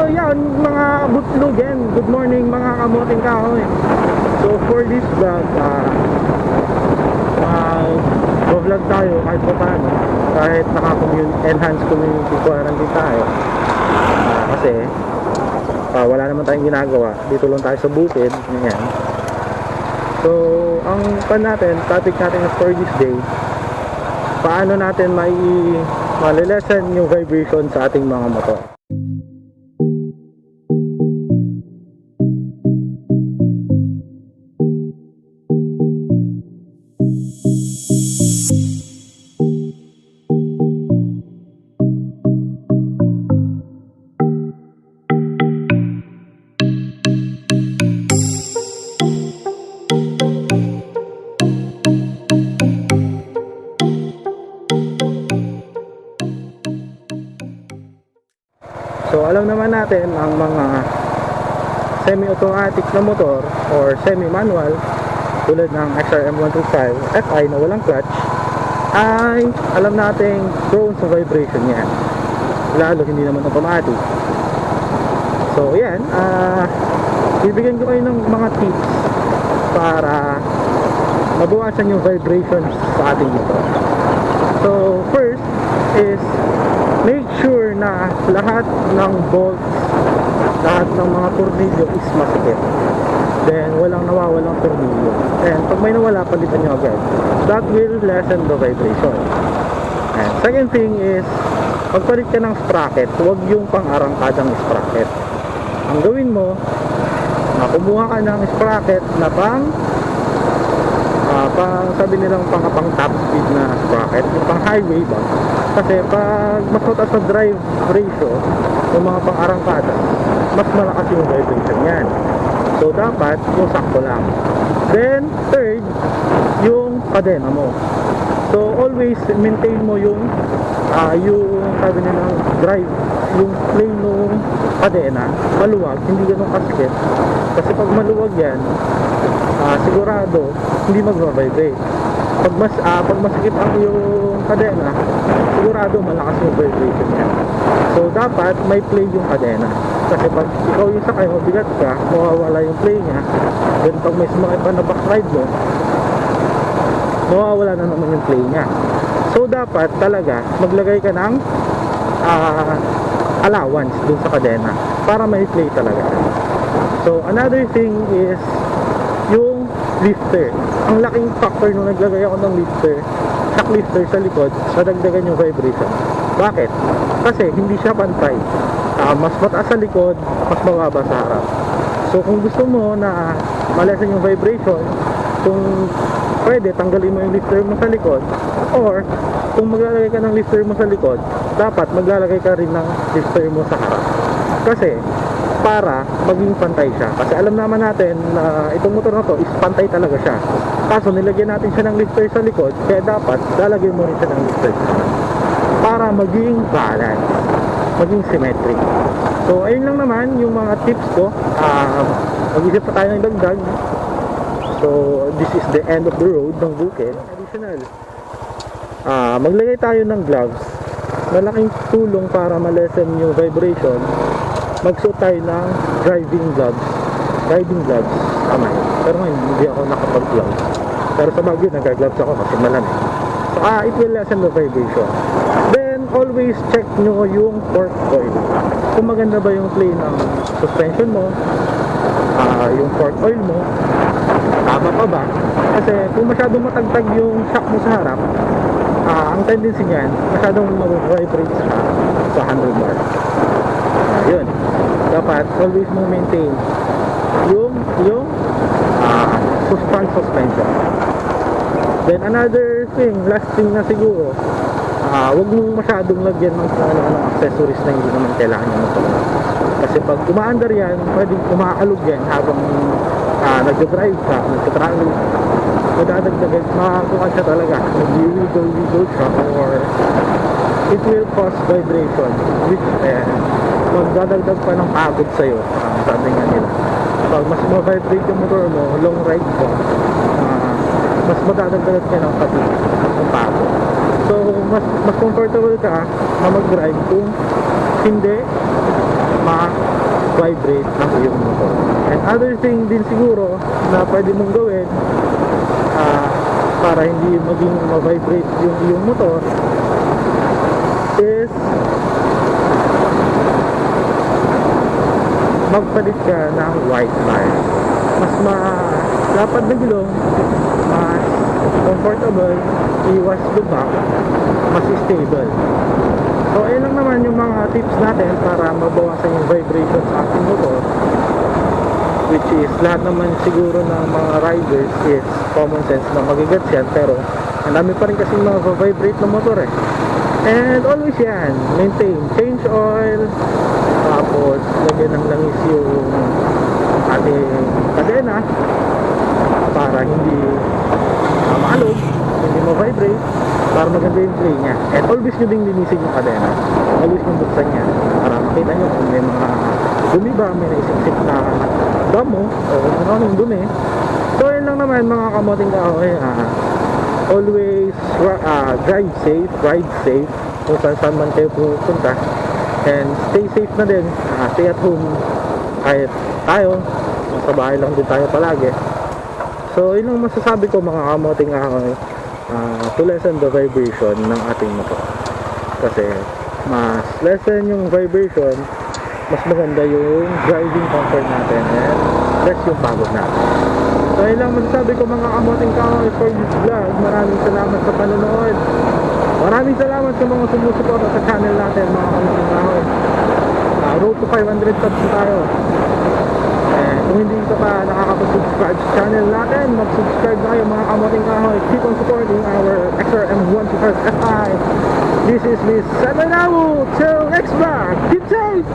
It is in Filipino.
yan mga butlugen, good morning mga kamuting kahoy. So for this vlog, vlog tayo kahit pa paano, kahit naka-enhance community quarantine tayo. Kasi wala naman tayong ginagawa, dito lang tayo sa bukid, ganyan. So ang topic natin for this day, paano natin malilesen yung vibration sa ating mga motor. So alam naman natin ang mga semi-automatic na motor or semi-manual tulad ng XRM 125 FI na walang clutch ay alam natin prone sa vibration yan, lalo hindi naman automatic. So yan, bibigyan ko kayo ng mga tips para mabawasan yung vibrations sa ating motor. So first is make sure na lahat ng bolts, lahat ng mga tornilyo is masikip. Then walang nawawalang tornilyo. And pag may nawala, palitan nyo agad. That will lessen the vibration. And second thing is, pagpalit ka ng sprocket, huwag yung pang-arangkadang sprocket. Ang gawin mo, kumuha ka ng sprocket na sabi nilang pang top speed na sprocket, yung pang highway ba, kasi pag mas mataas na drive ratio yung mga pang arangkada, mas malakas yung vibration yan. So dapat yung sakto lang. Then third, yung kadena mo. So always maintain mo yung sabi nilang drive, yung plane ng kadena maluwag, hindi ganun kasikip, kasi pag maluwag yan, sigurado hindi mag-vibrate. Pag masikip ang yung kadena, sigurado malakas yung vibration niya. So dapat may play yung kadena, kasi pag ikaw yung sakay, mabigat ka, mawawala yung play niya. Then pag may sumakit pa na backride mo, mawawala na naman yung play niya. So dapat talaga maglagay ka ng allowance dun sa kadena para may play talaga. So another thing is yung lifter. Ang laking factor nung naglagay ako ng shock lifter sa likod, nadagdagan yung vibration. Bakit? Kasi hindi siya pantay. Mas mataas sa likod, mas mababa sa harap. So kung gusto mo na malesen yung vibration, kung pwede, tanggalin mo yung lifter mo sa likod, or kung maglalagay ka ng lifter mo sa likod, dapat maglalagay ka rin ng lifter mo sa harap. Kasi para maging pantay siya. Kasi alam naman natin na itong motor na to is pantay talaga siya. Kaso nilagyan natin siya ng lifter sa likod, kaya dapat lalagyan mo rin siya ng lifter para maging balance, maging symmetric. So ayun lang naman yung mga tips ko. Mag-isip pa tayo ng dagdag. So this is the end of the road ng bukid. Additional, maglagay tayo ng gloves. Malaking tulong para malesen yung vibration. Magsuot tayo ng riding gloves. Tama yun. Pero ngayon hindi ako nakapag-gloves. Pero sa Baguio nag-gloves ako kasi malamig. So it will lessen the vibration. Then always check nyo yung fork oil. Kung maganda ba yung play ng suspension mo, yung fork oil mo, tama pa ba? Kasi kung masyadong matagtag yung shock mo sa harap, ang tendency niyan masyadong mag-vibrate sa handlebar. Yun, dapat always mo maintain yung front suspension. Then another thing, last thing na siguro, wag mong masyadong lagyan ng accessories na hindi naman kailangan yung motor. Kasi pag umaandar yan, pwedeng umaalog yan habang nag-drive ka, nag-travel, madadagdagan, makakuha siya talaga, mag-wiggle siya, or it will cause vibration, which magdadagdag pa ng pagod sa'yo. Sabi nga nila, pag mas ma-vibrate yung motor mo, long ride ka, mas madadagdagan ka ng fatigue, ng pagod. So mas comfortable ka na mag-drive kung hindi vibrate ang iyong motor. And other thing din siguro na pwede mong gawin para hindi maging ma-vibrate yung iyong motor is magpalit ka ng white tire. Mas lapad na gulong, mas comfortable, iwas lubak, mas stable. So ayun lang naman yung mga tips natin para mabawasan yung vibration sa ating motor, which is lahat naman siguro ng mga riders is common sense na magigets yan, pero ang dami pa rin kasing mga vibrate na motor eh. And always yan, maintain, change oil, tapos lagyan ng langis yung ating kadena para hindi maalog, hindi ma-vibrate, para maganda yung play niya. And always nyo ding linisin yung kadena, always nyo buksan niya para makita nyo kung may mga dumi ba, may naisiksik na damo o anong dumi. So yun lang naman mga kamoting kahoy, always drive safe, ride safe kung saan man kayo pupunta, and stay safe na din, stay at home kahit tayo sa bahay lang din tayo palagi. So yun lang masasabi ko mga kamoting kahoy, to lessen the vibration ng ating motor, kasi mas lessen yung vibration, mas maganda yung driving comfort natin and less yung pagod natin. So yun lang masasabi ko mga kamoting kahoy for this vlog. Maraming salamat sa panonood. Maraming salamat sa mga sumusuporta sa channel natin mga kamoting kahoy. Road to 500 subs na tayo. Kung hindi ka pa nakakapag-subscribe sa channel natin, mag-subscribe na kayo mga kamoting kahoy. Keep on supporting our XRM 125 Fi. This is Miss Sananawu. Till next vlog. Keep safe.